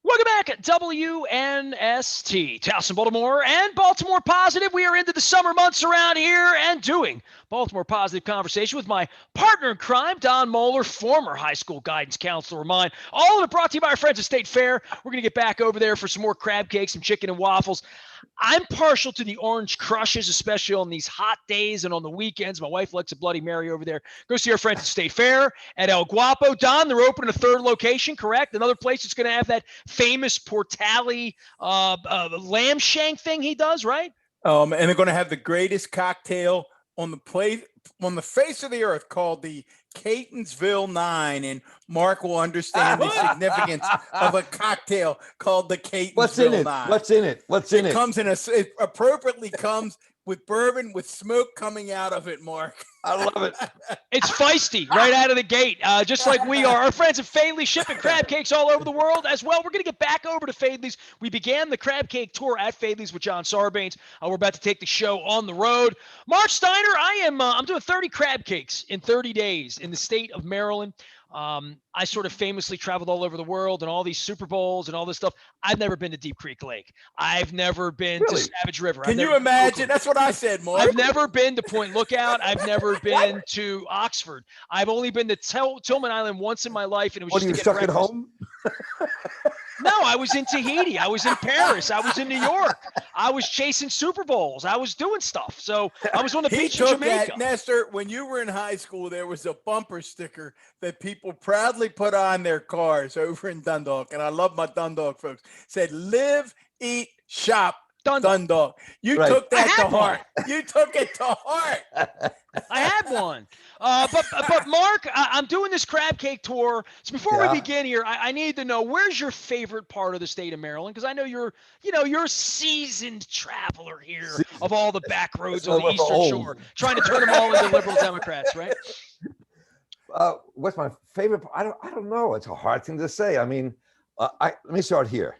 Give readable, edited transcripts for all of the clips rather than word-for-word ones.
Welcome back at WNST, Towson, Baltimore, and Baltimore Positive. We are into the summer months around here and doing Baltimore Positive conversation with my partner in crime, Don Moeller, former high school guidance counselor of mine. All of it brought to you by our friends at State Fair. We're going to get back over there for some more crab cakes, some chicken and waffles. I'm partial to the orange crushes, especially on these hot days and on the weekends. My wife likes a Bloody Mary over there. Go see our friends at State Fair at El Guapo. Don, they're opening a third location, correct? Another place that's going to have that famous Portali lamb shank thing he does, right? And they're going to have the greatest cocktail on the face of the earth called the Catonsville 9, and Mark will understand the significance of a cocktail called the Catonsville 9. What's in it? It comes it appropriately comes with bourbon with smoke coming out of it, Mark. I love it. It's feisty right out of the gate, just like we are. Our friends at Fadley shipping crab cakes all over the world as well. We're going to get back over to Fadley's. We began the crab cake tour at Fadley's with John Sarbanes. We're about to take the show on the road. Marc Steiner, I'm doing 30 crab cakes in 30 days in the state of Maryland. I sort of famously traveled all over the world and all these Super Bowls and all this stuff. I've never been to Deep Creek Lake. I've never been to Savage River. Can you imagine? That's what I said, Mark. I've never been to Point Lookout. I've never been to Oxford. I've only been to Tillman Island once in my life, and it was just to you get stuck breakfast. at home? No, I was in Tahiti. I was in Paris. I was in New York. I was chasing Super Bowls. I was doing stuff. So I was on the beach in Jamaica. That, Nestor, when you were in high school, there was a bumper sticker that people proudly put on their cars over in Dundalk. And I love my Dundalk folks. It said, live, eat, shop, Dundalk. You took that to heart. You took it to heart. I had one. But Mark, I'm doing this crab cake tour. So before we begin here, I need to know, where's your favorite part of the state of Maryland? Because I know you're a seasoned traveler here of all the back roads on the Eastern Shore, trying to turn them all into liberal Democrats, right? What's my favorite? I don't know. It's a hard thing to say. I mean, let me start here.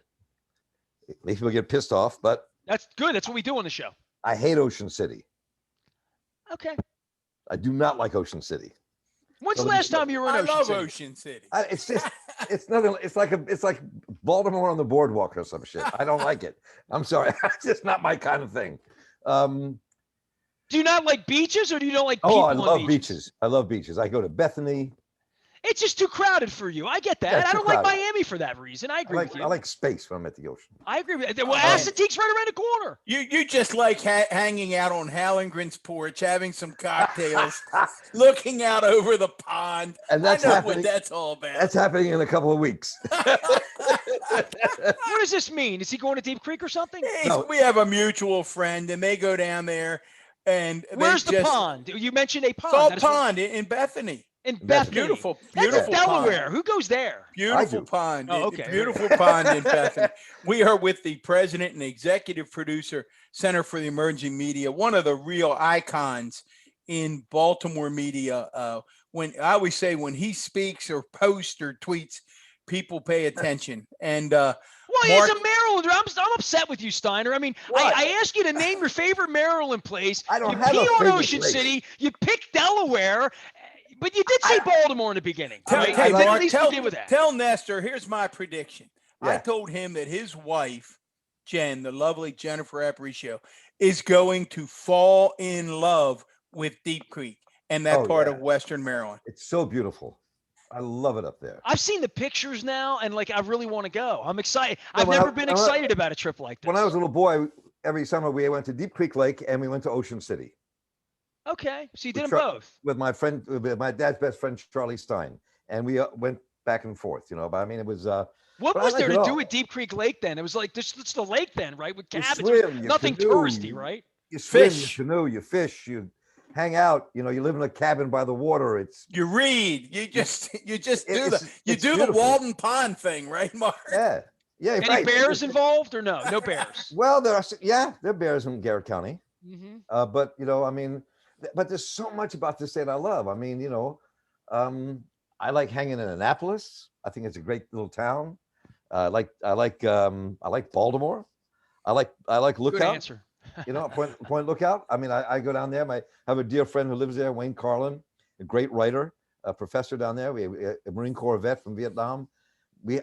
It makes people get pissed off, but that's good. That's what we do on the show. I hate Ocean City. Okay. I do not like Ocean City. When's the last time you were in Ocean City? I love Ocean City. It's just, it's nothing. It's like Baltimore on the boardwalk or some shit. I don't like it. I'm sorry. It's just not my kind of thing. Do you not like beaches, or do you don't like people I love on beaches. I love beaches. I go to Bethany. It's just too crowded for you. I get that. I don't like Miami for that reason. I agree with you. I like space when I'm at the ocean. I agree with that. Well, Assateague's right around the corner. You just like hanging out on Hallengren's porch, having some cocktails, looking out over the pond. And that's what that's all about. That's happening in a couple of weeks. What does this mean? Is he going to Deep Creek or something? No. We have a mutual friend, and they go down there. And where's the pond? You mentioned a pond. Salt Pond in Bethany. In Bethany. Beautiful That's Delaware. pond. Who goes there? Beautiful pond. Oh, okay. Beautiful pond in Bethany. We are with the president and executive producer, Center for the Emerging Media, one of the real icons in Baltimore media. When I always say, when he speaks or posts or tweets, people pay attention. And well, Mark, he's a Marylander. I'm upset with you, Steiner. I mean, I asked you to name your favorite Maryland place. I don't you have a pee on favorite Ocean place. City. You picked Delaware. But you did say Baltimore in the beginning. Tell Nestor, here's my prediction. Yeah. I told him that his wife, Jen, the lovely Jennifer Aparicio, is going to fall in love with Deep Creek and that part of Western Maryland. It's so beautiful. I love it up there. I've seen the pictures now, and I really want to go. I'm excited. I've never been excited about a trip like this. When I was a little boy, every summer we went to Deep Creek Lake and we went to Ocean City. Okay, so you did them both with my friend, with my dad's best friend, Trolley Stein, and we went back and forth. But I mean, it was. What was there to do at Deep Creek Lake then? It was like this. It's the lake then, right? With cabins, nothing touristy, right? You swim, you canoe, you fish, you hang out. You live in a cabin by the water. You read. You just do the Walden Pond thing, right, Mark? Yeah. Any bears involved or no? No bears. Well, there are bears in Garrett County. Mm-hmm. But I mean. But there's so much about this state I love. I mean, I like hanging in Annapolis. I think it's a great little town. I like Baltimore. I like Lookout. Good answer. Point Lookout. I mean, I go down there. I have a dear friend who lives there, Wayne Carlin, a great writer, a professor down there. We have a Marine Corps vet from Vietnam.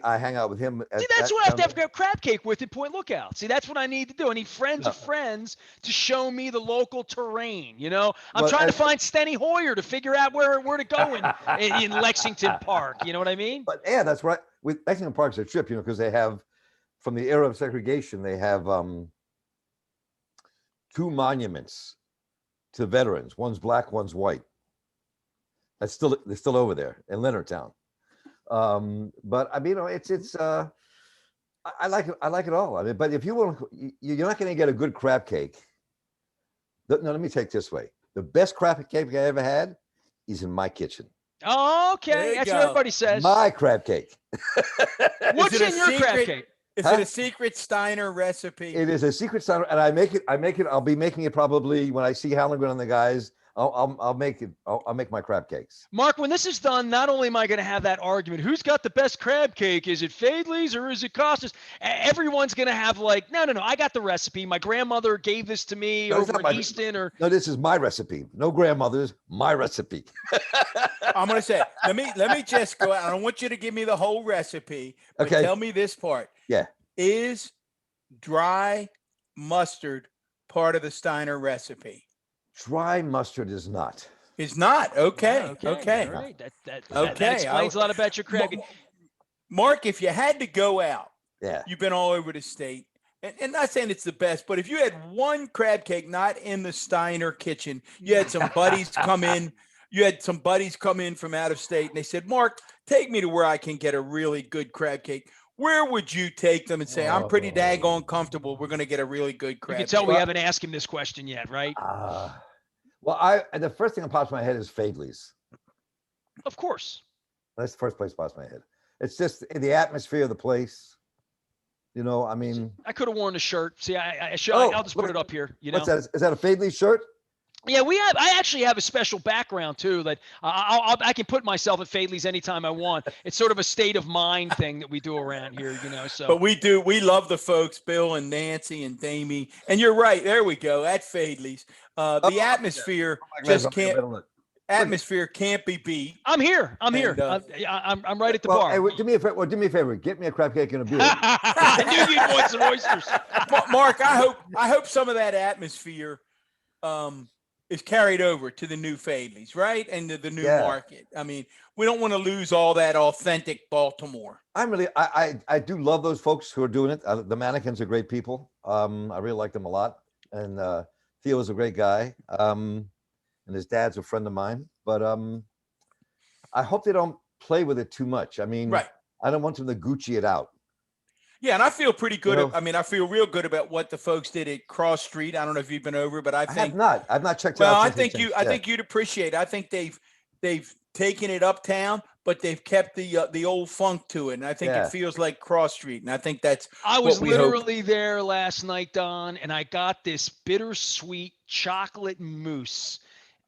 I hang out with him. See, that's what I have to have crab cake with at Point Lookout. See, that's what I need to do. I need friends of friends to show me the local terrain. You know, I'm trying to find Steny Hoyer to figure out where to go in Lexington Park. You know what I mean? But yeah, that's right. With Lexington Park's a trip, you know, because they have, from the era of segregation, they have 2 monuments to veterans. One's black, one's white. They're still over there in Leonardtown. But I mean, you know, I like it all. I mean, but if you want, you're not going to get a good crab cake. No, let me take it this way. The best crab cake I ever had is in my kitchen. Oh, okay. That's what everybody says. My crab cake. What's in your crab cake? Is it a secret Steiner recipe? It is a secret Steiner, and I make it. I'll be making it probably when I see Halligan and the guys. I'll make it. I'll make my crab cakes. Mark, when this is done, not only am I going to have that argument, who's got the best crab cake? Is it Fadley's or is it Costas? Everyone's going to have like, no, I got the recipe. My grandmother gave this to me over in Easton. No, this is my recipe. No grandmother's, my recipe. I'm going to say, let me just go out. I don't want you to give me the whole recipe. But okay. Tell me this part. Yeah. Is dry mustard part of the Steiner recipe? Dry mustard is not. It's not. Okay. Okay. All right. That explains a lot about your crab. Mark, if you had to go out, yeah, you've been all over the state, and not saying it's the best, but if you had one crab cake not in the Steiner kitchen, you had some buddies come in. You had some buddies come in from out of state, and they said, "Mark, take me to where I can get a really good crab cake." Where would you take them and say, I'm pretty daggone comfortable, we're going to get a really good crab cake? You can tell we haven't asked him this question yet, right? Well, the first thing that pops in my head is Fadley's. Of course. That's the first place that pops in my head. It's just the atmosphere of the place. You know, I mean. I could have worn a shirt. See, I'll just put it up here. You know? What's that? Is that a Fadley's shirt? Yeah, I actually have a special background too. That I can put myself at Fadley's anytime I want. It's sort of a state of mind thing that we do around here, you know. So, but we love the folks, Bill and Nancy and Damie, and you're right. There we go at Fadley's. The atmosphere just can't. Atmosphere can't be beat. I'm here. I'm right at the bar. Hey, do me a favor. Get me a crab cake and a beer. I knew you'd want some oysters. Mark, I hope some of that atmosphere is carried over to the new Fadley's, right? And the new market. I mean, we don't want to lose all that authentic Baltimore. I do love those folks who are doing it. The mannequins are great people. I really like them a lot. And Theo is a great guy. And his dad's a friend of mine. But I hope they don't play with it too much. I mean, I don't want them to Gucci it out. Yeah, and I feel pretty good. I feel real good about what the folks did at Cross Street. I don't know if you've been over, but I think I've not checked it out. Well, I think you'd appreciate it. I think they've taken it uptown, but they've kept the old funk to it, and I think it feels like Cross Street, and I think that's. I was literally there last night, Don, and I got this bittersweet chocolate mousse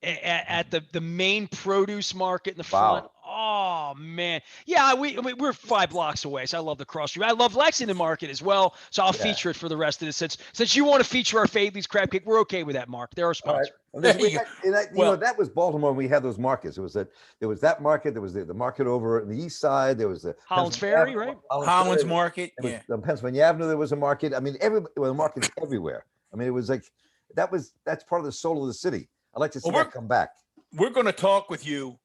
at the main produce market in the front. Oh man, yeah, we're 5 blocks away, so I love the Cross Street. I love Lexington Market as well, so I'll feature it for the rest of this. Since you want to feature our Fadley's crab cake, we're okay with that, Mark. They're our sponsor. That was Baltimore when we had those markets. There was that market. There was the market over on the east side. There was the Holland's Ferry, right? Holland's Market. On Pennsylvania Avenue, there was a market. I mean, the markets everywhere. I mean, it was like that's part of the soul of the city. I'd like to see that come back. We're going to talk with you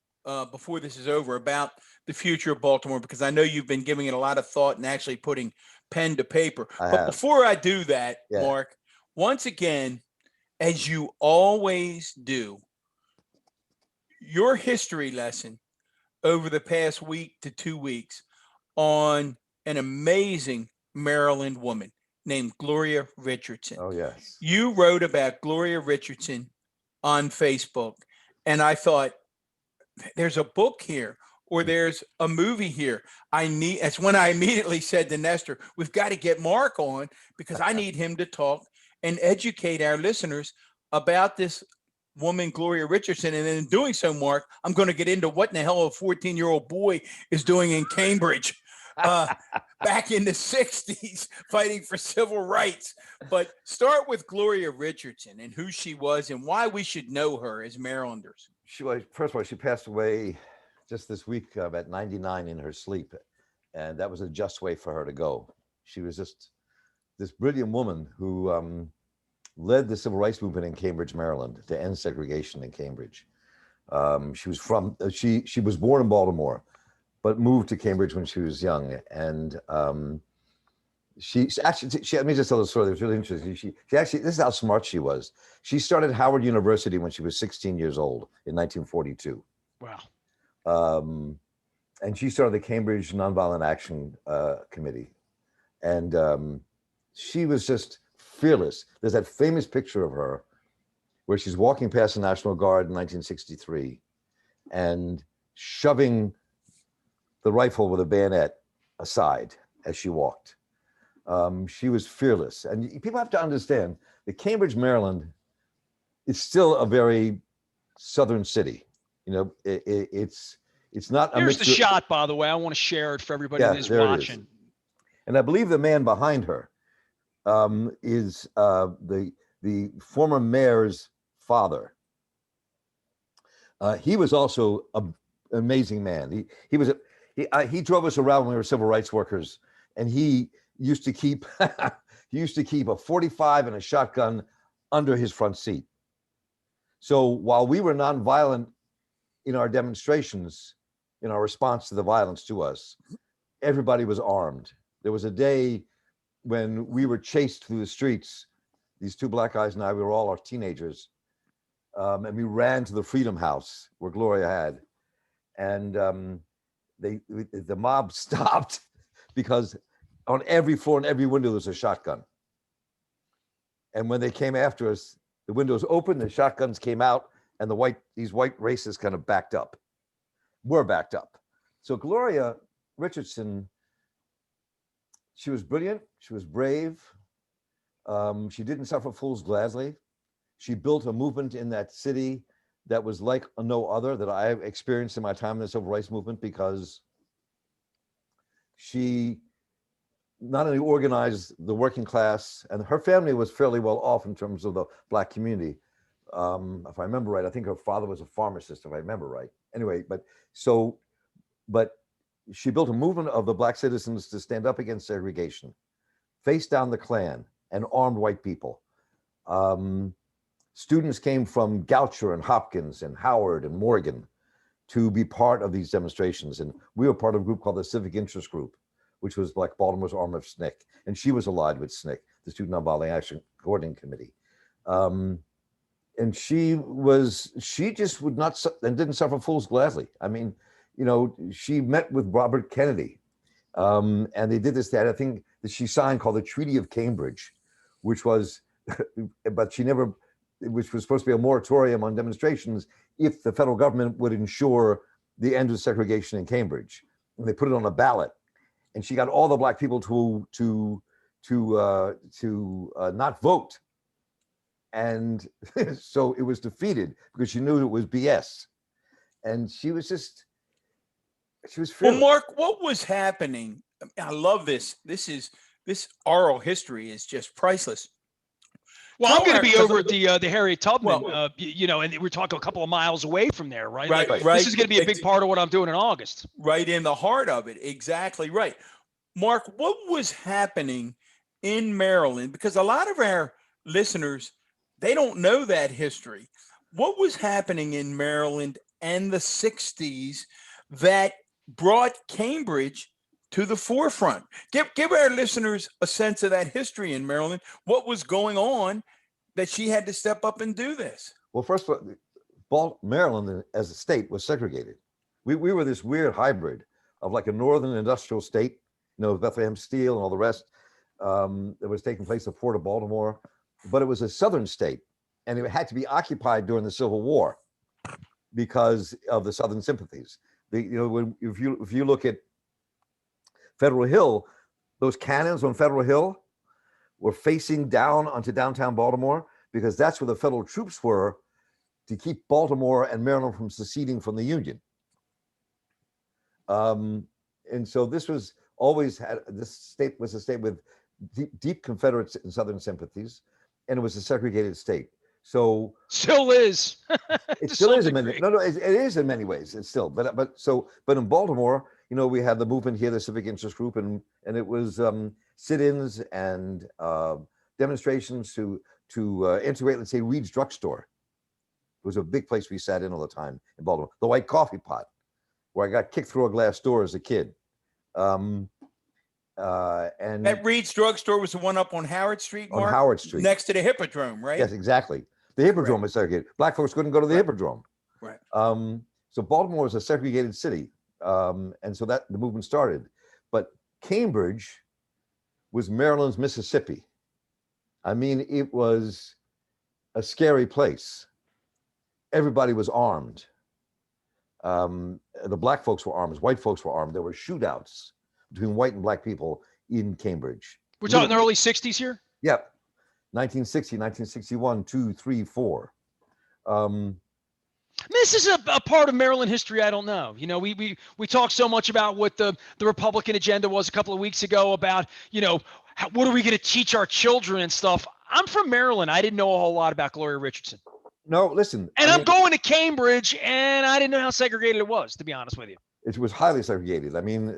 before this is over about the future of Baltimore, because I know you've been giving it a lot of thought and actually putting pen to paper. But before I do that, Mark, once again, as you always do, your history lesson over the past week to 2 weeks on an amazing Maryland woman named Gloria Richardson. Oh, yes. You wrote about Gloria Richardson on Facebook, and I thought, there's a book here, or there's a movie here. That's when I immediately said to Nestor, we've got to get Mark on, because I need him to talk and educate our listeners about this woman, Gloria Richardson. And in doing so, Mark, I'm going to get into what in the hell a 14-year-old boy is doing in Cambridge back in the 60s, fighting for civil rights. But start with Gloria Richardson and who she was and why we should know her as Marylanders. First of all, she passed away just this week at 99 in her sleep. and that was a just way for her to go. She was just this brilliant woman who led the civil rights movement in Cambridge, Maryland, to end segregation in Cambridge. She was from she was born in Baltimore, but moved to Cambridge when she was young, and she actually let me just tell the story that was really interesting. She actually, this is how smart she was. She started Howard University when she was 16 years old in 1942. Wow. And she started the Cambridge Nonviolent Action Committee, and she was just fearless. There's that famous picture of her where she's walking past the National Guard in 1963 and shoving the rifle with a bayonet aside as she walked. She was fearless. And people have to understand that Cambridge, Maryland is still a very southern city. You know, it's not a Here's mixture. the shot, by the way. I want to share it for everybody Yeah, who's there it is. watching. And I believe the man behind her is the former mayor's father. He was also an amazing man. He drove us around when we were civil rights workers, and he used to keep a 45 and a shotgun under his front seat. So while we were nonviolent in our demonstrations, in our response to the violence to us, everybody was armed. There was a day when we were chased through the streets. These two black guys and I, we were all our teenagers, and we ran to the Freedom House where Gloria had, and the mob stopped because on every floor and every window there's a shotgun. And when they came after us, the windows opened, the shotguns came out, and these white racists kind of were backed up. So Gloria Richardson, she was brilliant, she was brave, she didn't suffer fools gladly. She built a movement in that city that was like no other that I experienced in my time in the civil rights movement, because she not only organized the working class, and her family was fairly well off in terms of the black community. If I remember right, I think her father was a pharmacist, if I remember right. Anyway, but she built a movement of the black citizens to stand up against segregation, face down the Klan and armed white people. Students came from Goucher and Hopkins and Howard and Morgan to be part of these demonstrations. And we were part of a group called the Civic Interest Group, which was like Baltimore's arm of SNCC. And she was allied with SNCC, the Student Nonviolent Action Coordinating Committee. And she just would not, and didn't suffer fools gladly. I mean, you know, she met with Robert Kennedy, and they did this, that I think that she signed called the Treaty of Cambridge, which was, but she never, which was supposed to be a moratorium on demonstrations if the federal government would ensure the end of segregation in Cambridge. And they put it on a ballot, and she got all the black people to not vote. And so it was defeated because she knew it was BS. And she was fearless. Well, Mark, what was happening? I love this. This oral history is just priceless. Well, I'm going to be over at the Harriet Tubman, and we're talking a couple of miles away from there, right? Right, like, right. This is going to be a big part of what I'm doing in August. Right in the heart of it. Exactly right. Mark, what was happening in Maryland? Because a lot of our listeners, they don't know that history. What was happening in Maryland and the 60s that brought Cambridge to the forefront? Give our listeners a sense of that history in Maryland. What was going on that she had to step up and do this? Well, first of all, Maryland as a state was segregated. We were this weird hybrid of like a northern industrial state, you know, Bethlehem Steel and all the rest that was taking place at Port of Baltimore, but it was a southern state, and it had to be occupied during the Civil War because of the Southern sympathies. If you look at Federal Hill, those cannons on Federal Hill were facing down onto downtown Baltimore because that's where the federal troops were to keep Baltimore and Maryland from seceding from the Union. And so this state was a state with deep Confederate and Southern sympathies, and it was a segregated state. So still is. It still is in many. No, it is in many ways. It's still, but in Baltimore, we had the movement here, the Civic Interest Group, and it was sit-ins and demonstrations to integrate, let's say, Reed's Drugstore. It was a big place we sat in all the time in Baltimore. The White Coffee Pot, where I got kicked through a glass door as a kid. And that Reed's Drugstore was the one up on Howard Street, Mark? On Howard Street. Next to the Hippodrome, right? Yes, exactly. The Hippodrome was segregated. Black folks couldn't go to the Hippodrome. Right. So Baltimore was a segregated city. And so that the movement started. But Cambridge was Maryland's Mississippi. I mean, it was a scary place. Everybody was armed. The black folks were armed, white folks were armed. There were shootouts between white and black people in Cambridge. We're talking the early 60s here? Yep. 1960, 1961, 2, 3, 4. This is a part of Maryland history I don't know. We talked so much about what the Republican agenda was a couple of weeks ago about, what are we going to teach our children and stuff. I'm from Maryland. I didn't know a whole lot about Gloria Richardson. No, listen. And I'm going to Cambridge, and I didn't know how segregated it was, to be honest with you. It was highly segregated. I mean,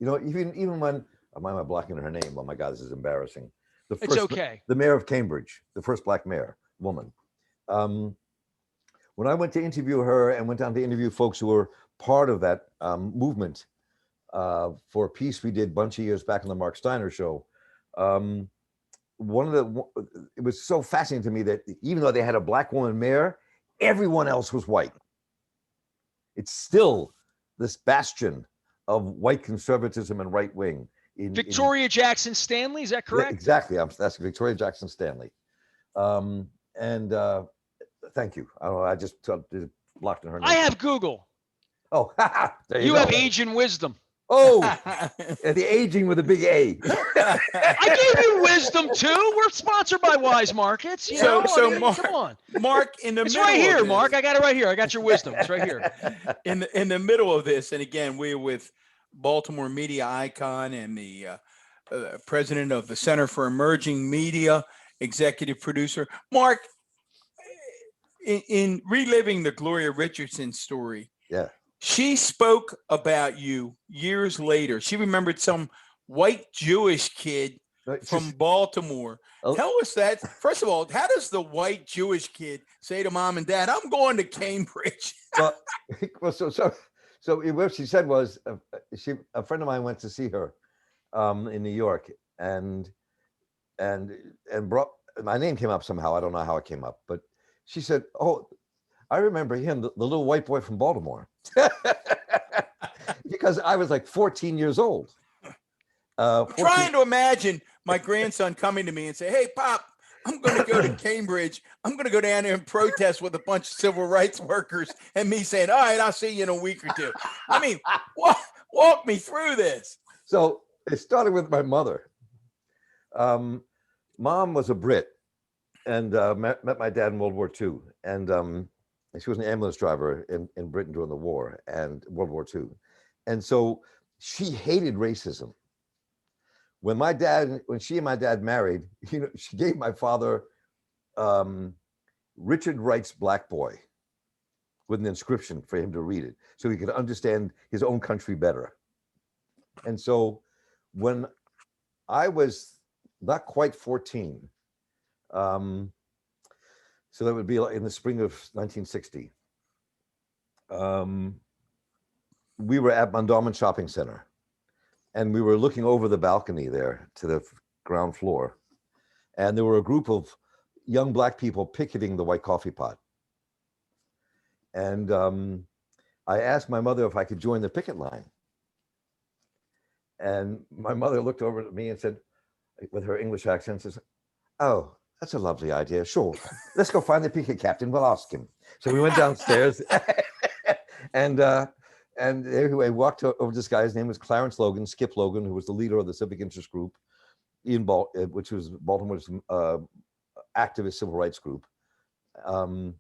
even when, why am I blocking her name? Oh my God, this is embarrassing. It's okay. The mayor of Cambridge, the first black mayor, woman. When I went to interview her and went down to interview folks who were part of that movement for a piece we did a bunch of years back on the Marc Steiner show, it was so fascinating to me that even though they had a black woman mayor, everyone else was white. It's still this bastion of white conservatism and right wing. Victoria Jackson Stanley, is that correct? Yeah, exactly. That's Victoria Jackson Stanley. Thank you. I don't know. I just blocked in her name. I have Google. Oh, there you go. have age and wisdom. Oh, the aging with a big A. I gave you wisdom too. We're sponsored by Wise Markets. Mark, come on. Mark, in the it's middle right here, of this, Mark. I got it right here. I got your wisdom. It's right here. In the middle of this, and again, we're with Baltimore media icon and the president of the Center for Emerging Media, executive producer. Mark, in reliving the Gloria Richardson story, yeah, she spoke about you years later. She remembered some white Jewish kid from Baltimore. Tell us that. First of all, how does the white Jewish kid say to mom and dad, I'm going to Cambridge? So what she said was, a friend of mine went to see her in New York, and brought, my name came up somehow. I don't know how it came up, but she said, "Oh, I remember him, the little white boy from Baltimore," because I was like 14 years old. Trying to imagine my grandson coming to me and say, "Hey, Pop, I'm going to go to Cambridge. I'm going to go down there and protest with a bunch of civil rights workers," and me saying, "All right, I'll see you in a week or two." I mean, walk me through this. So it started with my mother. Mom was a Brit and met my dad in World War II. And she was an ambulance driver in Britain during the war and World War II. And so she hated racism. When she and my dad married, she gave my father Richard Wright's Black Boy with an inscription for him to read it so he could understand his own country better. And so when I was not quite 14, so that would be in the spring of 1960, we were at Mondawmin Shopping Center, and we were looking over the balcony there to the ground floor, and there were a group of young black people picketing the White Coffee Pot. And I asked my mother if I could join the picket line. And my mother looked over at me and said, with her English accent, says, "Oh, that's a lovely idea. Sure. Let's go find the picket captain. We'll ask him." So we went downstairs and anyway, walked over this guy. His name was Clarence Logan, Skip Logan, who was the leader of the Civic Interest Group, which was Baltimore's activist civil rights group. And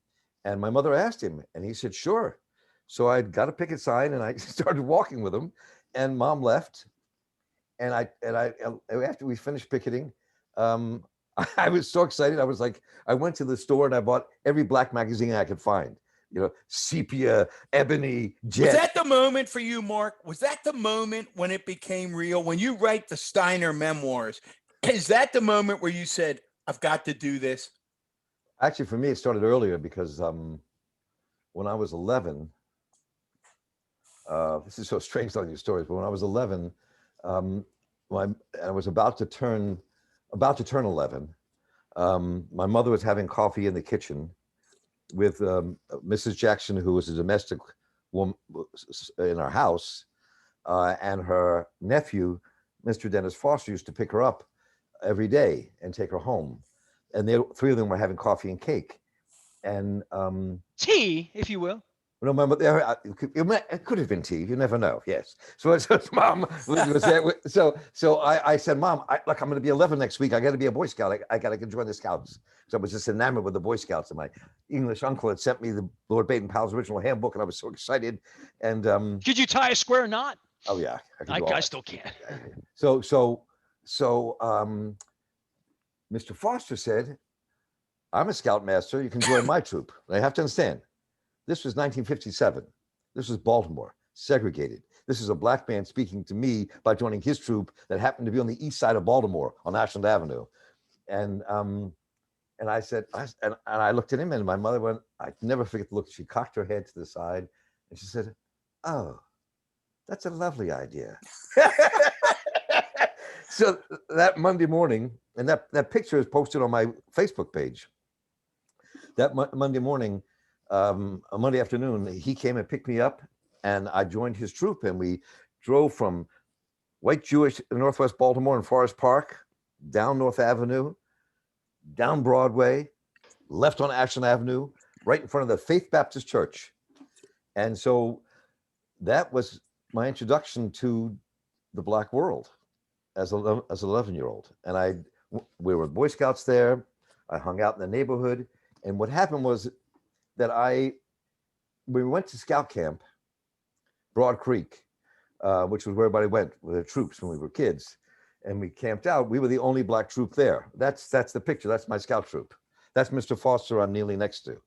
my mother asked him, and he said, "Sure." So I got a picket sign and I started walking with him, and Mom left. And I after we finished picketing, I was so excited. I was like, I went to the store and I bought every black magazine I could find. sepia, ebony, Was jet. that the moment for you, Mark? Was that the moment when it became real? When you write the Steiner memoirs, is that the moment where you said, I've got to do this? Actually, for me, it started earlier because when I was 11, this is so strange telling you stories, but when I was 11, I was about to turn 11. My mother was having coffee in the kitchen with Mrs. Jackson, who was a domestic woman in our house, and her nephew, Mr. Dennis Foster, used to pick her up every day and take her home. And three of them were having coffee and cake. And tea, if you will. no, mother, it could have been tea. You never know. Yes. So mom was there. So I said, Mom, look, I'm going to be 11 next week. I got to be a Boy Scout. I got to join the Scouts. So I was just enamored with the Boy Scouts. And my English uncle had sent me the Lord Baden-Powell's original handbook, and I was so excited. And could you tie a square knot? Oh yeah, I still can't. So Mr. Foster said, I'm a Scoutmaster. You can join my troop. And I have to understand, this was 1957. This was Baltimore, segregated. This is a black man speaking to me about joining his troop that happened to be on the east side of Baltimore on Ashland Avenue. And I said, and I looked at him, and my mother went, I never forget the look. She cocked her head to the side and she said, oh, that's a lovely idea. So that Monday morning, and that picture is posted on my Facebook page. That Monday morning, a Monday afternoon, he came and picked me up, and I joined his troop, and we drove from white Jewish Northwest Baltimore in Forest Park, down North Avenue, down Broadway, left on Ashland Avenue, right in front of the Faith Baptist Church. And so that was my introduction to the Black world as an 11-year-old. And we were Boy Scouts there. I hung out in the neighborhood. And what happened was that we went to scout camp, Broad Creek, which was where everybody went with their troops when we were kids. And we camped out. We were the only black troop there. That's the picture. That's my scout troop. That's Mr. Foster I'm kneeling next to,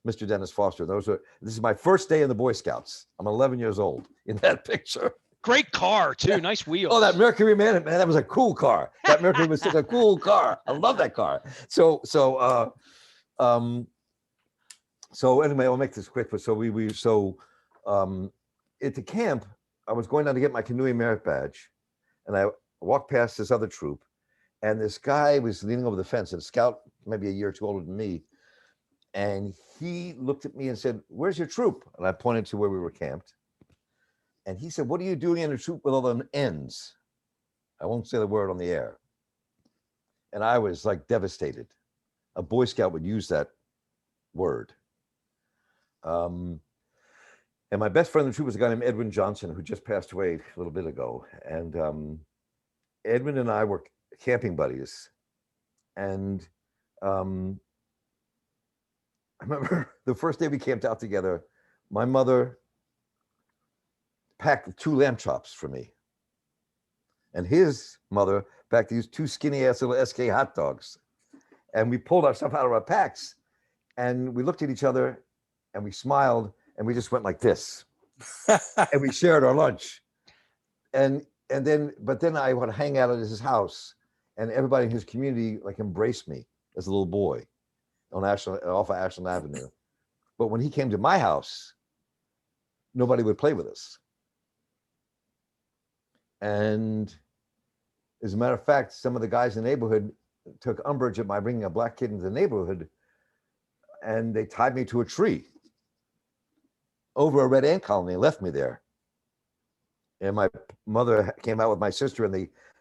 Mr. Dennis Foster. This is my first day in the Boy Scouts. I'm 11 years old in that picture. Great car too. Yeah. Nice wheels. Oh, that Mercury, man, that was a cool car. That Mercury was such a cool car. I love that car. So anyway, I'll make this quick. But at the camp, I was going down to get my canoeing merit badge, and I walked past this other troop, and this guy was leaning over the fence, a scout, maybe a year or two older than me, and he looked at me and said, "Where's your troop?" And I pointed to where we were camped, and he said, "What are you doing in a troop with all them ends?" I won't say the word on the air. And I was like devastated. A Boy Scout would use that word. And my best friend in the troop was a guy named Edwin Johnson, who just passed away a little bit ago. And Edwin and I were camping buddies. And I remember the first day we camped out together, my mother packed 2 lamb chops for me. And his mother packed these 2 skinny ass little SK hot dogs. And we pulled our stuff out of our packs, and we looked at each other and we smiled, and we just went like this. And we shared our lunch. But then I would hang out at his house, and everybody in his community like embraced me as a little boy off of Ashland Avenue. But when he came to my house, nobody would play with us. And as a matter of fact, some of the guys in the neighborhood took umbrage at my bringing a black kid into the neighborhood, and they tied me to a tree over a red ant colony and left me there. And my mother came out with my sister, and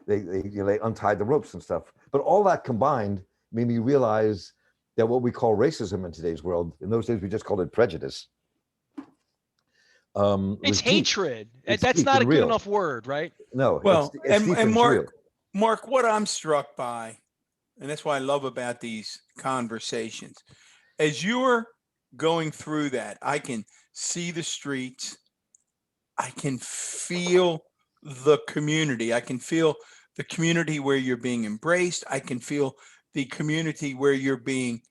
they untied the ropes and stuff. But all that combined made me realize that what we call racism in today's world, in those days we just called it prejudice. It's hatred. That's not a good enough word, right? No. Well, and Mark, what I'm struck by, and that's what I love about these conversations, as you're going through that, I can see the streets. I can feel the community. I can feel the community where you're being embraced. I can feel the community where you're being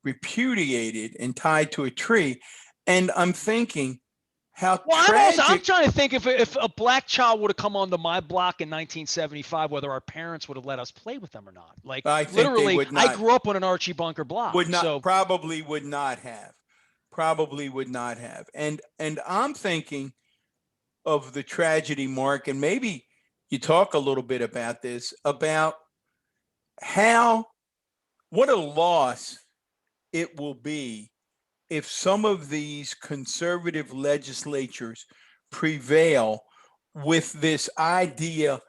repudiated and tied to a tree. And I'm thinking how Well, I'm tragic. trying to think if a black child would have come onto my block in 1975, whether our parents would have let us play with them or not. Like I think they literally, would I not, grew up on an Archie Bunker block, would not, so probably would not have, probably would not have. And I'm thinking of the tragedy, Mark, and maybe you talk a little bit about this, about how, what a loss it will be if some of these conservative legislatures prevail with this idea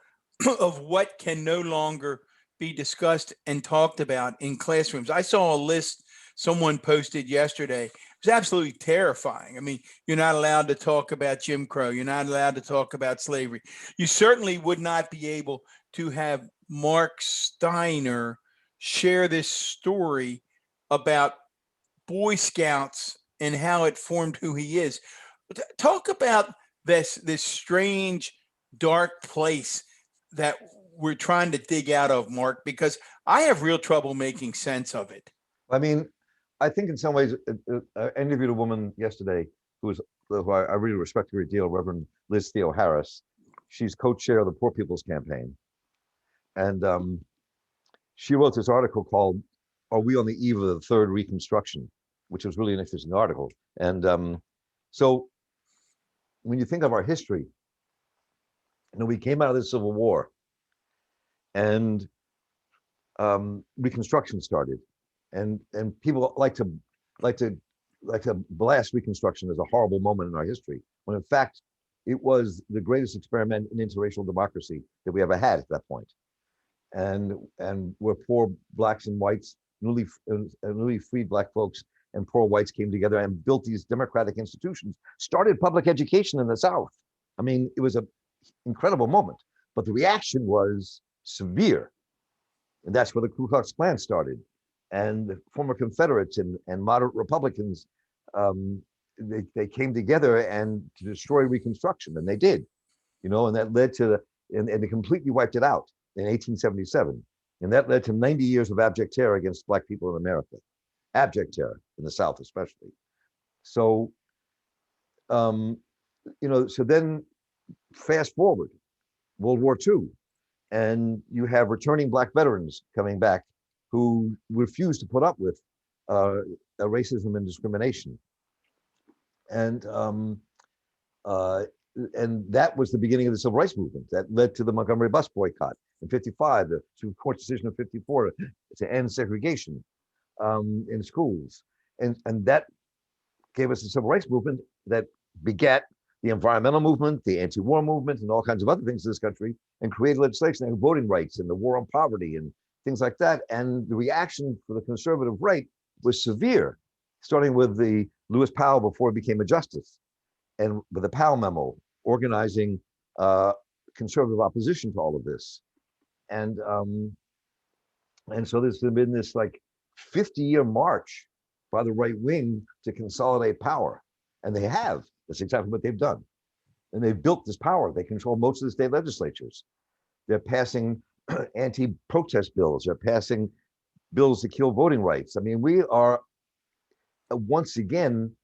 of what can no longer be discussed and talked about in classrooms. I saw a list someone posted yesterday. It was absolutely terrifying. I mean, you're not allowed to talk about Jim Crow. You're not allowed to talk about slavery. You certainly would not be able to have Marc Steiner share this story about Boy Scouts and how it formed who he is. Talk about this strange, dark place that we're trying to dig out of, Mark, because I have real trouble making sense of it. I mean, I think in some ways, I interviewed a woman yesterday who I really respect a great deal, Reverend Liz Theo Harris. She's co-chair of the Poor People's Campaign. And she wrote this article called, "Are We on the Eve of the Third Reconstruction?" which was really an interesting article. And so when you think of our history, we came out of the Civil War and Reconstruction started. And people like to blast Reconstruction as a horrible moment in our history, when in fact it was the greatest experiment in interracial democracy that we ever had at that point. And where poor blacks and whites, newly freed black folks and poor whites came together and built these democratic institutions, started public education in the South. I mean, it was an incredible moment, but the reaction was severe. And that's where the Ku Klux Klan started. And the former Confederates and moderate Republicans, they came together and to destroy Reconstruction, and they did, and that led to, and they completely wiped it out in 1877. And that led to 90 years of abject terror against black people in America, abject terror in the South especially. So, so then fast forward, World War II, and you have returning black veterans coming back who refuse to put up with racism and discrimination. And that was the beginning of the Civil Rights Movement that led to the Montgomery bus boycott in '55, the Supreme Court decision of '54 to end segregation in schools. And that gave us the Civil Rights Movement that begat the environmental movement, the anti-war movement, and all kinds of other things in this country, and created legislation and voting rights and the war on poverty and things like that. And the reaction for the conservative right was severe, starting with the Lewis Powell before he became a justice, and with the Powell memo organizing conservative opposition to all of this. And so there's been this like 50-year march by the right wing to consolidate power. And they have. That's exactly what they've done. And they've built this power. They control most of the state legislatures. They're passing anti-protest bills. They're passing bills to kill voting rights. I mean, we are once again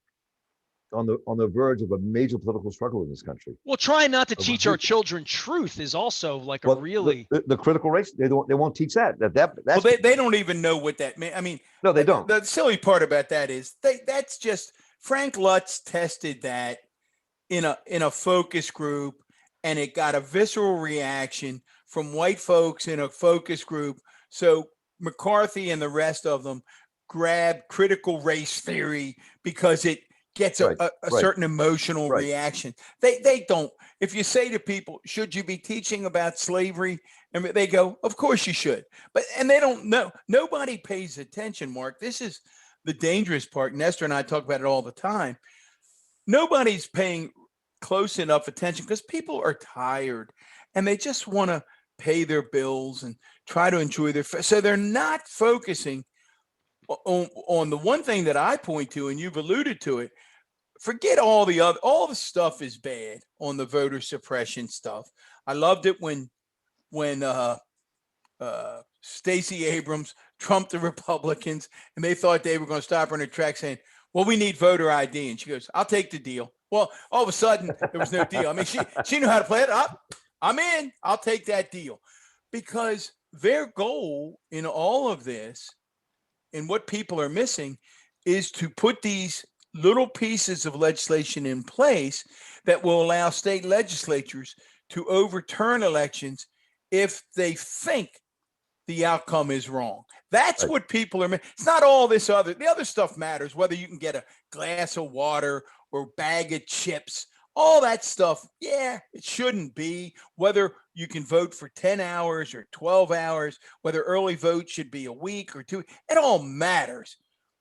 on the verge of a major political struggle in this country. Well, trying not to teach our children truth is also like a really the critical race. They won't teach that. That's well, they don't even know what that means. I mean, no, they don't. The silly part about that is that's just Frank Lutz tested that in a focus group, and it got a visceral reaction from white folks in a focus group. So McCarthy and the rest of them grabbed critical race theory because it gets a certain emotional reaction. They don't. If you say to people, should you be teaching about slavery? And they go, of course you should. And they don't know. Nobody pays attention, Mark. This is the dangerous part. Nestor and I talk about it all the time. Nobody's paying close enough attention because people are tired and they just want to pay their bills and try to enjoy so they're not focusing on the one thing that I point to, and you've alluded to it. Forget all the stuff is bad on the voter suppression stuff. I loved it when Stacey Abrams trumped the Republicans and they thought they were going to stop her in her tracks saying, well, we need voter ID. And she goes, I'll take the deal. Well, all of a sudden, there was no deal. I mean, she knew how to play it up. I'm in. I'll take that deal. Because their goal in all of this and what people are missing is to put these little pieces of legislation in place that will allow state legislatures to overturn elections if they think the outcome is wrong. That's what people are. It's not all this other. The other stuff matters, whether you can get a glass of water or bag of chips. All that stuff, yeah, it shouldn't be. Whether you can vote for 10 hours or 12 hours, whether early vote should be a week or 2, it all matters.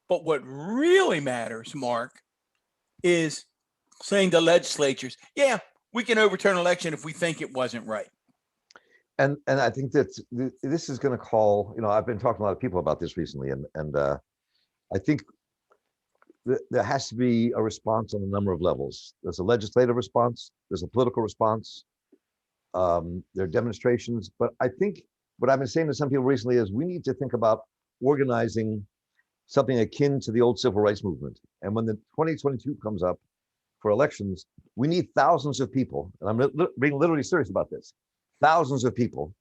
But what really matters, Mark, is saying to legislatures, yeah, we can overturn an election if we think it wasn't right. And I think that this is going to call, I've been talking to a lot of people about this recently, and I think there has to be a response on a number of levels. There's a legislative response, there's a political response, there are demonstrations, but I think what I've been saying to some people recently is we need to think about organizing something akin to the old civil rights movement. And when the 2022 comes up for elections, we need thousands of people, and I'm being literally serious about this, thousands of people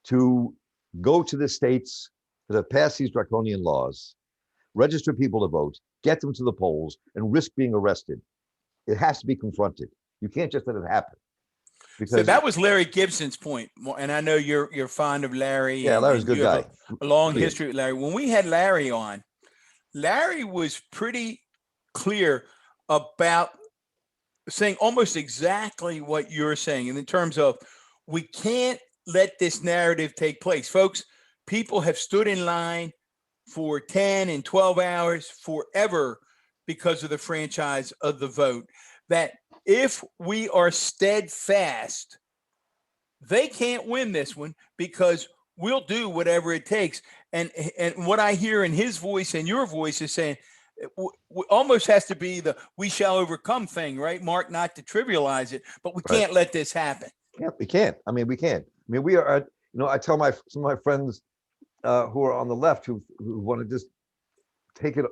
to go to the states that have passed these draconian laws, register people to vote, get them to the polls, and risk being arrested. It has to be confronted. You can't just let it happen. So that was Larry Gibson's point, and I know you're fond of Larry. Yeah, Larry's a good guy. A long history with Larry. When we had Larry on, Larry was pretty clear about saying almost exactly what you're saying, and in terms of we can't let this narrative take place. Folks, people have stood in line for 10 and 12 hours forever because of the franchise of the vote, that if we are steadfast, they can't win this one because we'll do whatever it takes. And what I hear in his voice and your voice is saying, almost has to be the we shall overcome thing, right, Mark? Not to trivialize it, but we can't let this happen. Yeah, we can't. I mean, we can't. I mean, we are, I tell some of my friends who are on the left who want to just take it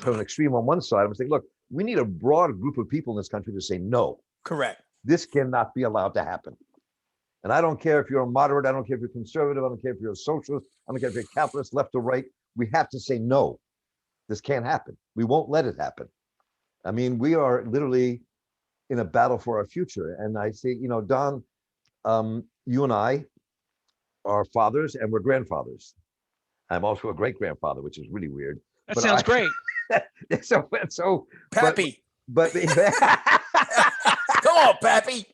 to an extreme on one side. I'm saying, look, we need a broad group of people in this country to say no. Correct. This cannot be allowed to happen. And I don't care if you're a moderate, I don't care if you're conservative, I don't care if you're a socialist, I don't care if you're capitalist, left or right. We have to say no. This can't happen. We won't let it happen. I mean, we are literally in a battle for our future. And I say, Don, you and I are fathers and we're grandfathers. I'm also a great grandfather, which is really weird. That sounds great. So Pappy. But come on, Pappy.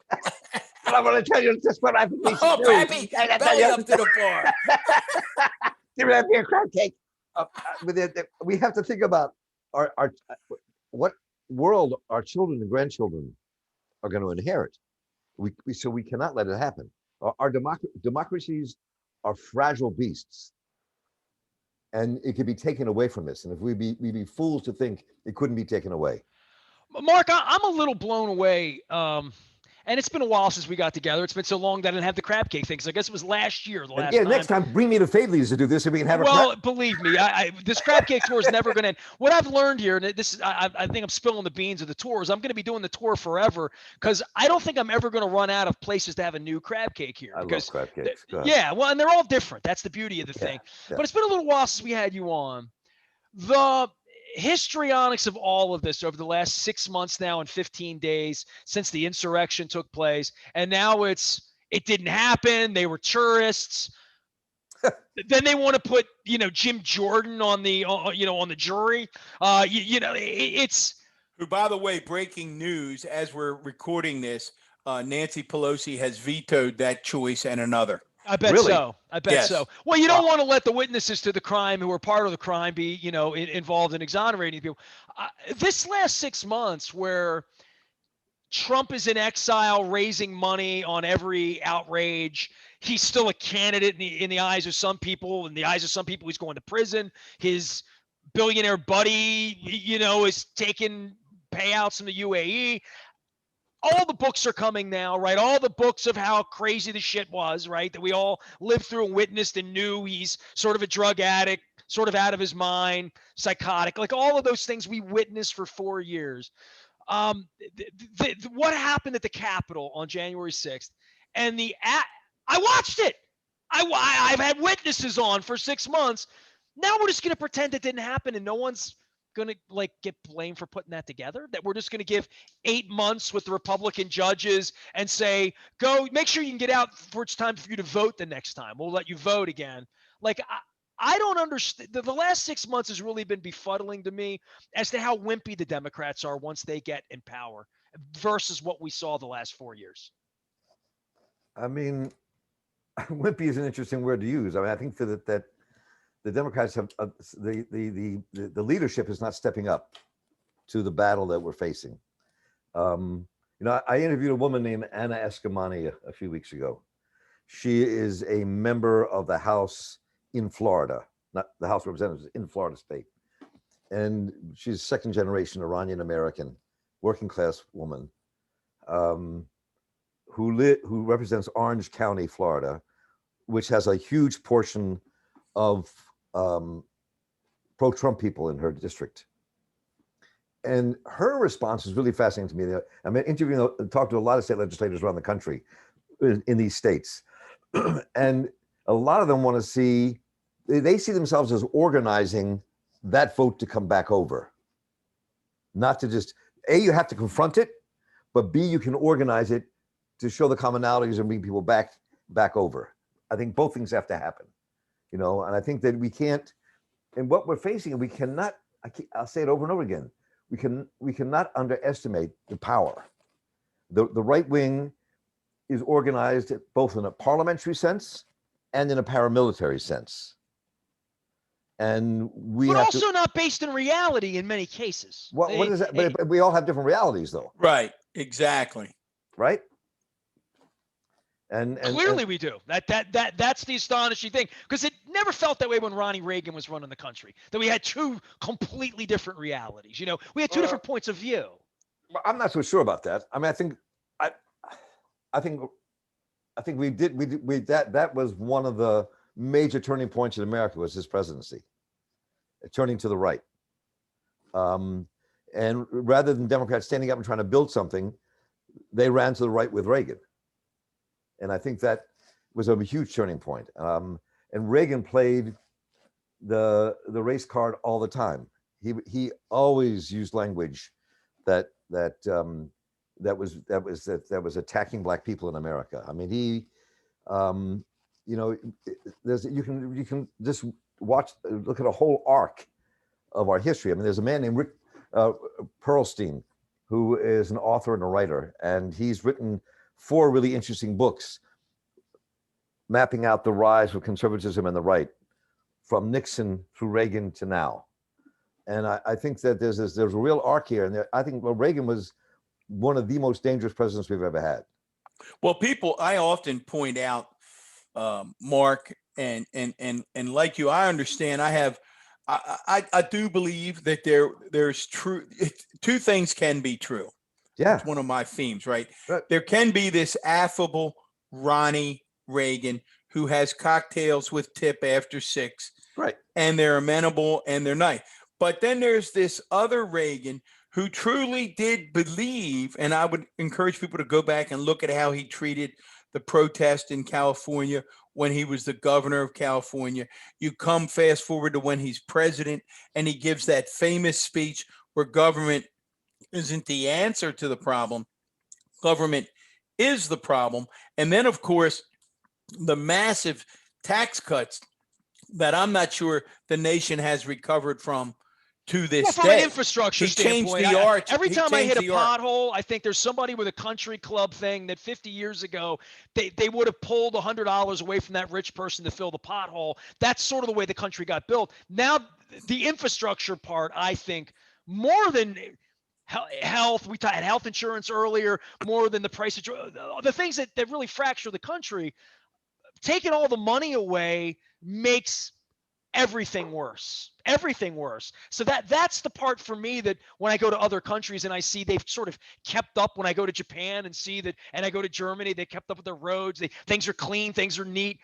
I'm going to tell you just what I've been Oh, Pappy, belly up to the bar. Give me a crab cake. We have to think about our what world our children and grandchildren are going to inherit. So we cannot let it happen. Our democracies are fragile beasts, and it could be taken away from us. And if we'd be fools to think it couldn't be taken away. Mark, I'm a little blown away. And it's been a while since we got together. It's been so long that I didn't have the crab cake thing. So I guess it was last year. Next time, bring me to Fadley's to do this, so we can have believe me, this crab cake tour is never going to end. What I've learned here, and I think I'm spilling the beans of the tours. I'm going to be doing the tour forever because I don't think I'm ever going to run out of places to have a new crab cake here. I love crab cakes. Yeah, well, and they're all different. That's the beauty of the thing. Yeah. But it's been a little while since we had you on. The histrionics of all of this over the last 6 months now and 15 days since the insurrection took place, and now it didn't happen, they were tourists. Then they want to put Jim Jordan on the on the jury. It's who, by the way, breaking news as we're recording this, Nancy Pelosi has vetoed that choice and another. I bet so. I bet so. Well, you don't want to let the witnesses to the crime who are part of the crime be, involved in exonerating people. This last 6 months where Trump is in exile, raising money on every outrage, he's still a candidate in the eyes of some people. In the eyes of some people, he's going to prison. His billionaire buddy, is taking payouts from the UAE. All the books are coming now, right? All the books of how crazy the shit was, right? That we all lived through and witnessed and knew. He's sort of a drug addict, sort of out of his mind, psychotic, like all of those things we witnessed for 4 years. What happened at the Capitol on January 6th and I watched it. I've had witnesses on for 6 months. Now we're just going to pretend it didn't happen and no one's going to like get blamed for putting that together, that we're just going to give 8 months with the Republican judges and say, go make sure you can get out before it's time for you to vote the next time. We'll let you vote again. Like, I don't understand. The last 6 months has really been befuddling to me as to how wimpy the Democrats are once they get in power versus what we saw the last 4 years. I mean, wimpy is an interesting word to use. I mean, I think that the Democrats have the leadership is not stepping up to the battle that we're facing. I interviewed a woman named Anna Escamani a few weeks ago. She is a member of the House in Florida, not the House of Representatives, in Florida state. And she's second generation Iranian American, working class woman, who represents Orange County, Florida, which has a huge portion of pro-Trump people in her district. And her response is really fascinating to me. I mean, talked to a lot of state legislators around the country in these states. And a lot of them want to see, they see themselves as organizing that vote to come back over. Not to just, A, you have to confront it, but B, you can organize it to show the commonalities and bring people back over. I think both things have to happen, and I think that we can't, and what we're facing, we cannot, I'll say it over and over again, we cannot underestimate the power. The right wing is organized both in a parliamentary sense and in a paramilitary sense. And we but have also not based in reality in many cases. What is that? But we all have different realities, though. Right. Exactly. Right. And clearly we do. That's the astonishing thing, because it never felt that way when Ronnie Reagan was running the country, that we had two completely different realities. We had two different points of view. I'm not so sure about that. I mean, I think we that was one of the major turning points in America, was his presidency, turning to the right. And rather than Democrats standing up and trying to build something, they ran to the right with Reagan. And I think that was a huge turning point. And Reagan played the race card all the time. He always used language that was attacking Black people in America. I mean, you can just look at a whole arc of our history. I mean, there's a man named Rick Perlstein, who is an author and a writer, and he's written 4 really interesting books mapping out the rise of conservatism and the right from Nixon through Reagan to now. And I think that there's a real arc here. And I think Reagan was one of the most dangerous presidents we've ever had. Well, I often point out, Mark, and like you, I understand. I do believe that there's true. Two things can be true. Yeah, it's one of my themes, right? There can be this affable Ronnie Reagan who has cocktails with Tip after 6, right? And they're amenable and they're nice. But then there's this other Reagan who truly did believe, and I would encourage people to go back and look at how he treated the protest in California when he was the governor of California. You come fast forward to when he's president, and he gives that famous speech where government isn't the answer to the problem. Government is the problem. And then, of course, the massive tax cuts that I'm not sure the nation has recovered from to this from day. An infrastructure standpoint, changed the arch. Every time I hit a pothole, I think there's somebody with a country club thing that 50 years ago, they would have pulled $100 away from that rich person to fill the pothole. That's sort of the way the country got built. Now, the infrastructure part, I think, more than health, we had health insurance earlier, more than the price of the things that really fracture the country, taking all the money away makes everything worse. So that's the part for me that when I go to other countries and I see they've sort of kept up, when I go to Japan and see that, and I go to Germany, they kept up with their roads. Things are clean, things are neat.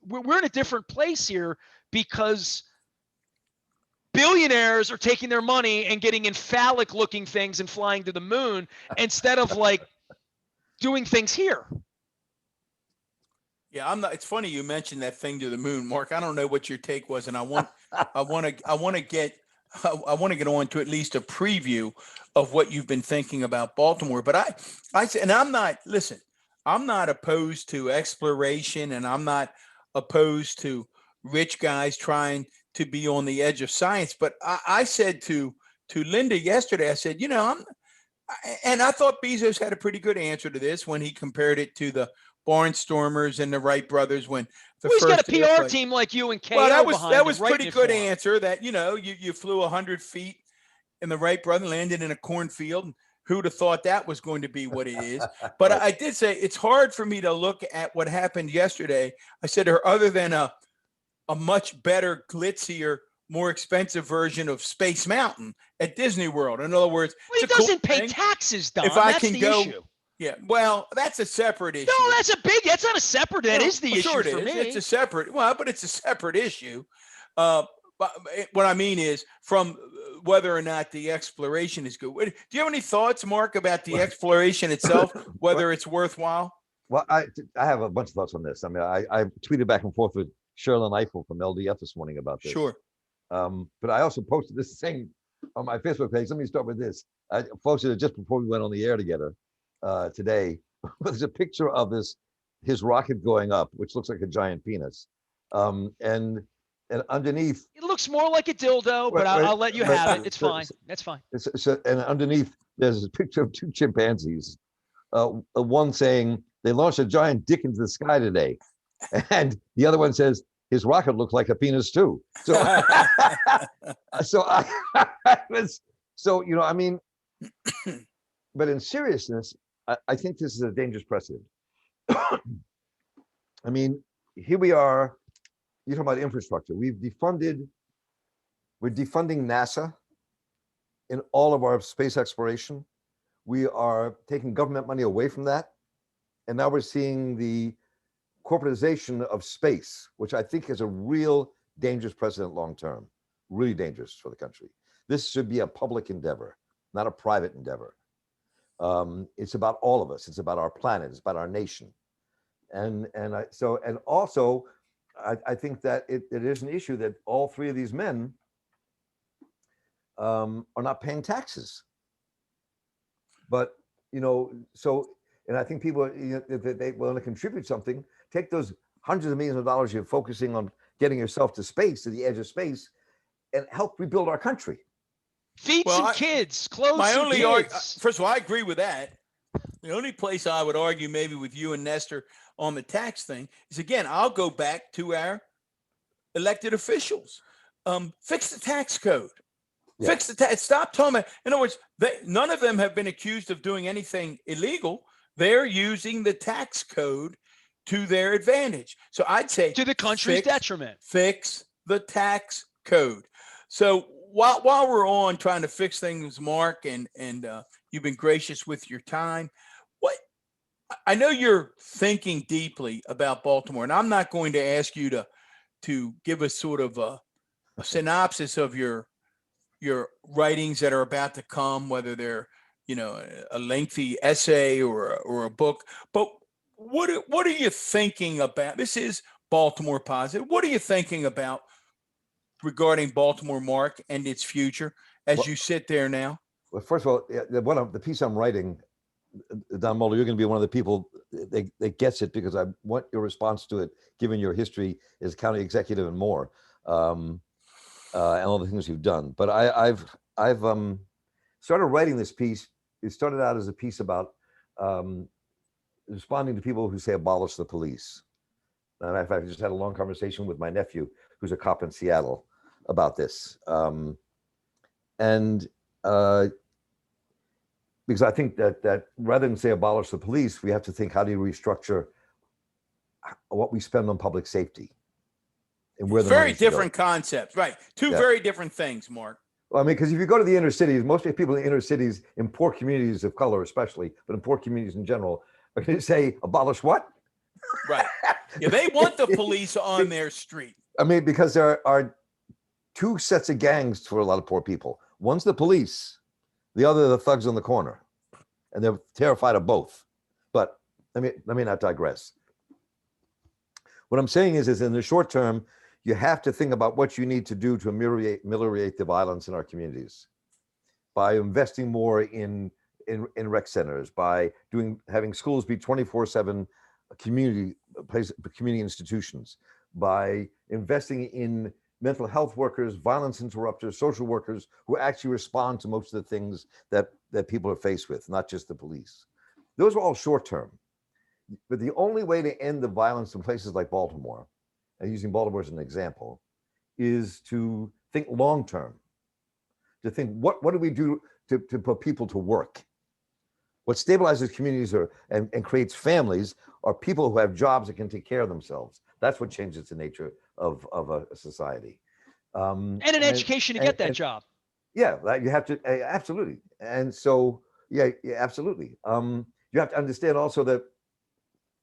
We're in a different place here because billionaires are taking their money and getting in phallic looking things and flying to the moon instead of like doing things here. Yeah, I'm not. It's funny you mentioned that thing to the moon, Mark. I don't know what your take was, and I want to get on to at least a preview of what you've been thinking about Baltimore. But I say, and I'm not. Listen, I'm not opposed to exploration, and I'm not opposed to rich guys trying to be on the edge of science. But I said to Linda yesterday, I said, and I thought Bezos had a pretty good answer to this when he compared it to the Barnstormers and the Wright brothers when the He's first got a PR team like you and KO well, that was behind pretty good answer. That you flew 100 feet in the Wright brother, landed in a cornfield. Who'd have thought that was going to be what it is? But I did say it's hard for me to look at what happened yesterday. I said, other than a much better, glitzier, more expensive version of Space Mountain at Disney World. In other words, well, he doesn't pay taxes, Don. If I that's can the go. Issue. Yeah, well, that's a separate issue. No, that's not a separate. That is the issue sure for me. It's a separate. Well, but it's a separate issue. But what I mean is from whether or not the exploration is good. Do you have any thoughts, Mark, about the exploration itself, whether it's worthwhile? Well, I have a bunch of thoughts on this. I mean, I tweeted back and forth with Sherlyn Eiffel from LDF this morning about this. Sure. But I also posted this thing on my Facebook page. Let me start with this. I posted it just before we went on the air together today. There's a picture of his rocket going up, which looks like a giant penis. And underneath, it looks more like a dildo, but I'll let you have it. It's fine. That's fine. And underneath, there's a picture of two chimpanzees. One saying they launched a giant dick into the sky today, and the other one says his rocket looked like a penis too. So, I mean, but in seriousness, I think this is a dangerous precedent. I mean, here we are. You're talking about infrastructure. We're defunding NASA in all of our space exploration. We are taking government money away from that. And now we're seeing the corporatization of space, which I think is a real dangerous precedent long term, really dangerous for the country. This should be a public endeavor, not a private endeavor. It's about all of us. It's about our planet. It's about our nation. And also, I think that it is an issue that all three of these men are not paying taxes. But, and I think people, if they want to contribute something, take those hundreds of millions of dollars you're focusing on getting yourself to space, to the edge of space, and help rebuild our country. Feed some kids, clothe some kids. First of all, I agree with that. The only place I would argue maybe with you and Nestor on the tax thing is, again, I'll go back to our elected officials. Fix the tax code. Yeah. Fix the tax. Stop talking about, in other words, none of them have been accused of doing anything illegal. They're using the tax code to their advantage. So I'd say to the country's detriment. Fix the tax code. So while we're on trying to fix things, Mark, and you've been gracious with your time, I know you're thinking deeply about Baltimore, and I'm not going to ask you to give us sort of a synopsis of your writings that are about to come, whether they're a lengthy essay or a book. But what are you thinking about? This is Baltimore Positive. What are you thinking about regarding Baltimore, Mark, and its future as you sit there now? Well, first of all, the piece I'm writing, Don Moeller, you're going to be one of the people that gets it, because I want your response to it, given your history as county executive and more, and all the things you've done. But I've started writing this piece. It started out as a piece about responding to people who say abolish the police. As a matter of fact, I just had a long conversation with my nephew, who's a cop in Seattle, about this. Because I think that rather than say abolish the police, we have to think, how do you restructure what we spend on public safety? And where the very different concepts, right? Two very different things, Mark. Well, I mean, because if you go to the inner cities, most people in the inner cities, in poor communities of color especially, but in poor communities in general, are going to say abolish what? Right. Yeah, they want the police on their street. I mean, because there are two sets of gangs for a lot of poor people. One's the police, the other the thugs on the corner, and they're terrified of both. But let me not digress. What I'm saying is in the short term, you have to think about what you need to do to ameliorate the violence in our communities by investing more in rec centers, by having schools be 24/7 community institutions, by investing in mental health workers, violence interrupters, social workers who actually respond to most of the things that people are faced with, not just the police. Those are all short term. But the only way to end the violence in places like Baltimore, and using Baltimore as an example, is to think long term, to think what do we do to put people to work? What stabilizes communities and creates families are people who have jobs that can take care of themselves. That's what changes the nature of a society. And an education to get that job. Yeah, you have to, absolutely. And so, yeah, absolutely. You have to understand also that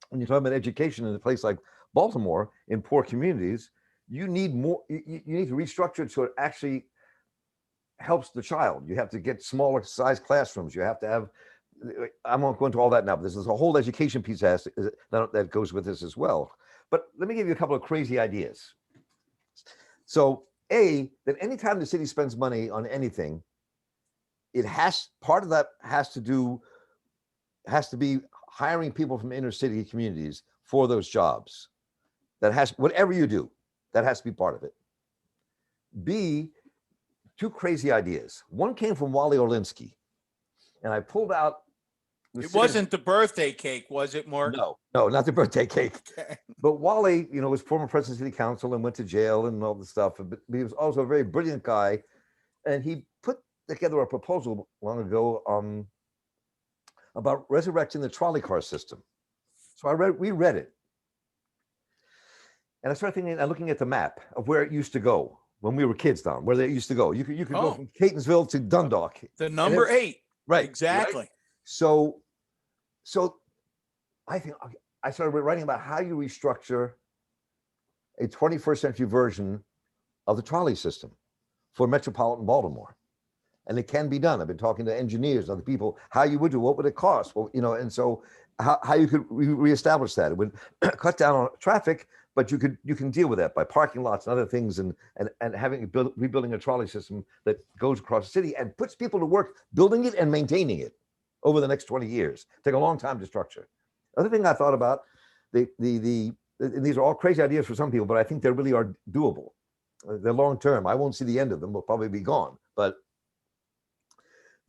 when you're talking about education in a place like Baltimore, in poor communities, you need more, you need to restructure it so it actually helps the child. You have to get smaller size classrooms. You have to have, I won't go into all that now, but there's a whole education piece that goes with this as well. But let me give you a couple of crazy ideas. So that anytime the city spends money on anything, part of that has to be hiring people from inner city communities for those jobs. Whatever you do, that has to be part of it. B, two crazy ideas. One came from Wally Orlinsky, and I pulled out. It wasn't the birthday cake, was it, Mark? No, not the birthday cake. Okay. But Wally, was former president of city council and went to jail and all this stuff. But he was also a very brilliant guy, and he put together a proposal long ago about resurrecting the trolley car system. So we read it, and I started thinking and looking at the map of where it used to go when we were kids, Don. Where they used to go, you could go from Catonsville to Dundalk. The number 8, right? Exactly. Right? So I think I started writing about how you restructure a 21st century version of the trolley system for metropolitan Baltimore. And it can be done. I've been talking to engineers, other people, how you would do, what would it cost? Well, and so how you could reestablish that. It would cut down on traffic, but you can deal with that by parking lots and other things and rebuilding a trolley system that goes across the city and puts people to work building it and maintaining it over the next 20 years. Take a long time to structure. Other thing I thought about, and these are all crazy ideas for some people, but I think they really are doable. They're long term. I won't see the end of them. We'll probably be gone. But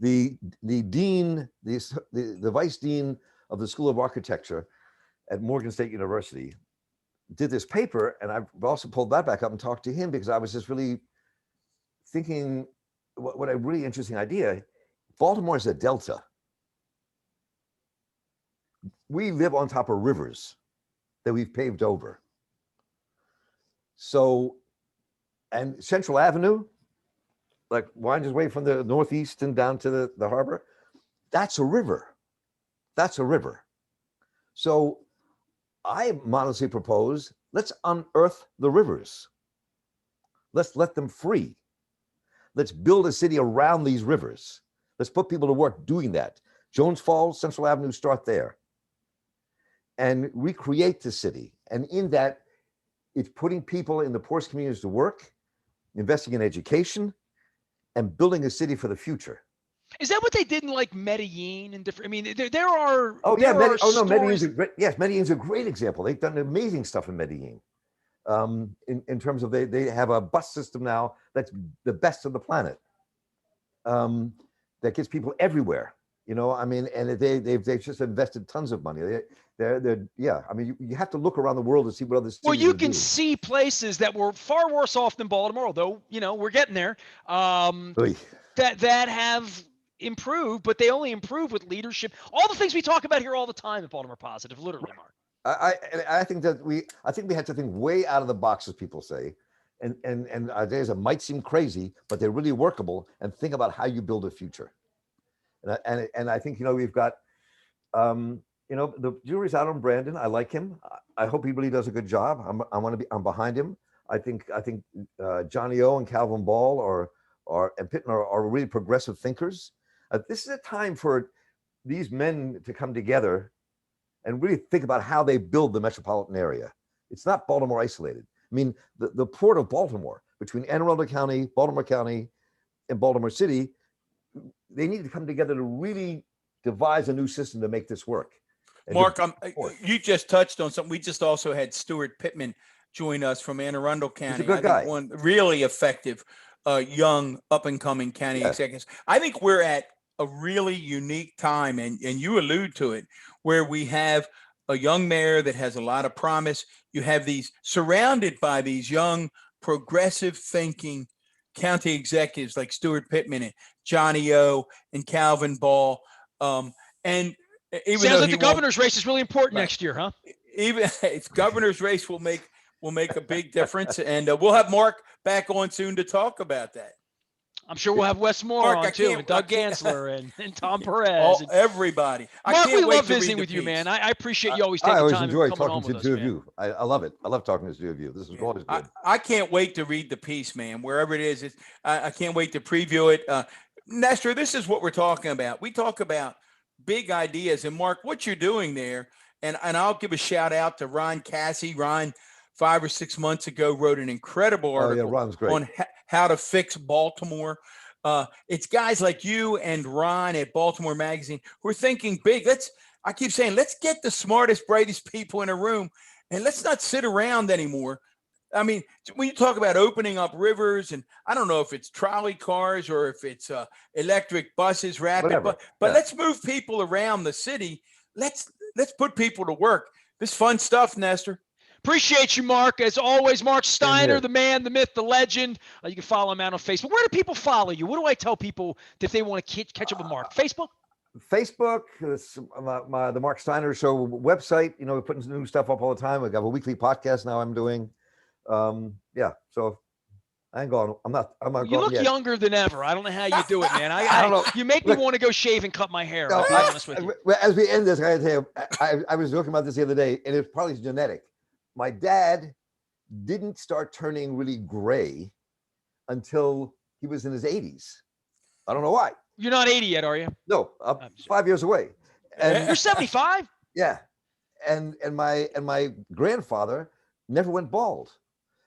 the dean, the vice dean of the School of Architecture at Morgan State University did this paper, and I've also pulled that back up and talked to him because I was just really thinking what a really interesting idea. Baltimore is a delta. We live on top of rivers that we've paved over. So, and Central Avenue, like winds its way from the northeast and down to the harbor, that's a river. That's a river. So I modestly propose, let's unearth the rivers. Let's let them free. Let's build a city around these rivers. Let's put people to work doing that. Jones Falls, Central Avenue, start there. And recreate the city. And in that, it's putting people in the poorest communities to work, investing in education, and building a city for the future. Is that what they did in like Medellin and different? I mean, there are. Oh yeah, Medellin's Medellin's a great example. They've done amazing stuff in Medellin. In terms of they have a bus system now that's the best of the planet. That gets people everywhere. I mean, and they've just invested tons of money. I mean, you have to look around the world to see what other cities Well, you can see places that were far worse off than Baltimore, although we're getting there. That have improved, but they only improve with leadership. All the things we talk about here all the time at Baltimore Positive, literally, Mark. I think we had to think way out of the box, as people say, and ideas that might seem crazy, but they're really workable. And think about how you build a future. And I think we've got the jury's out on Brandon. I like him. I hope he really does a good job. I'm behind him. I think Johnny O and Calvin Ball and Pittman are really progressive thinkers. This is a time for these men to come together and really think about how they build the metropolitan area. It's not Baltimore isolated. I mean, the port of Baltimore, between Anne Arundel County, Baltimore County, and Baltimore City, they need to come together to really devise a new system to make this work. And Mark, you just touched on something. We just also had Stuart Pittman join us from Anne Arundel County. He's a good guy. One really effective, young, up-and-coming county executives. I think we're at a really unique time, and you allude to it, where we have a young mayor that has a lot of promise. You have these surrounded by these young, progressive thinking county executives like Stuart Pittman and Johnny O and Calvin Ball. And even sounds like the governor's race is really important next year, huh? Even it's governor's race will make a big difference, and we'll have Mark back on soon to talk about that. I'm sure we'll have Wes Moore on too, and Doug Gansler and Tom Perez. Everybody. Mark, we love visiting with you, man. I appreciate you always taking time. I always enjoy talking to the two of you. I love it. I love talking to the two of you. This is always good. I can't wait to read the piece, man. Wherever it is, I can't wait to preview it. Nestor, this is what we're talking about. We talk about big ideas, and Mark, what you're doing there, and I'll give a shout out to Ron Cassie. Ron, 5 or 6 months ago, wrote an incredible article Ron's great. on how to fix Baltimore. It's guys like you and Ron at Baltimore Magazine who are thinking big. I keep saying, let's get the smartest, brightest people in a room, and let's not sit around anymore. I mean, when you talk about opening up rivers, and I don't know if it's trolley cars or if it's electric buses, but let's move people around the city. Let's put people to work. This fun stuff, Nestor. Appreciate you, Mark. As always, Marc Steiner, the man, the myth, the legend. You can follow him out on Facebook. Where do people follow you? What do I tell people if they want to catch up with Mark? Facebook? Facebook, the Marc Steiner Show website. You know, we're putting new stuff up all the time. I got a weekly podcast now I'm doing. So I ain't going. I'm not you look younger than ever. I don't know how you do it, man. I don't know. You make me want to go shave and cut my hair. I'll be honest with you. As we end this, I got to tell you, I was talking about this the other day, and it's probably genetic. My dad didn't start turning really gray until he was in his 80s. I don't know why. You're not 80 yet, are you? No, 5 years away. And you're 75? Yeah. And my grandfather never went bald.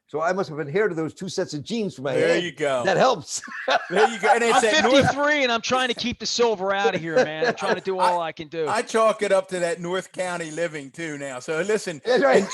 So I must have inherited those 2 sets of genes from my head. There you go. That helps. There you go. And I'm 53 and I'm trying to keep the silver out of here, man. I'm trying to do all I can do. I chalk it up to that North County living too now. So listen, right.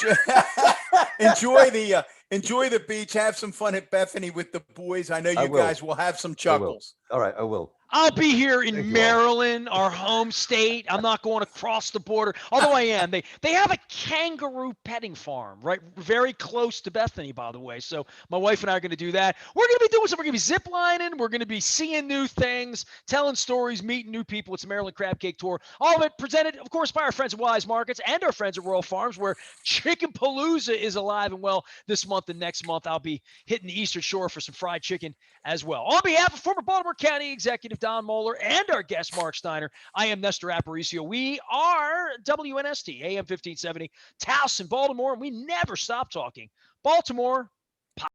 enjoy the beach. Have some fun at Bethany with the boys. I know you guys will have some chuckles. All right, I will. I'll be here in Maryland, our home state. I'm not going across the border, although I am. They have a kangaroo petting farm, right, very close to Bethany, by the way. So my wife and I are going to do that. We're going to be doing something. We're going to be ziplining. We're going to be seeing new things, telling stories, meeting new people. It's a Maryland Crab Cake Tour. All of it presented, of course, by our friends at Wise Markets and our friends at Royal Farms, where Chicken Palooza is alive and well this month and next month. I'll be hitting the Eastern Shore for some fried chicken as well. On behalf of former Baltimore County Executive Don Moeller and our guest Marc Steiner, I am Nestor Aparicio. We are WNST, AM 1570, Towson, Baltimore, and we never stop talking Baltimore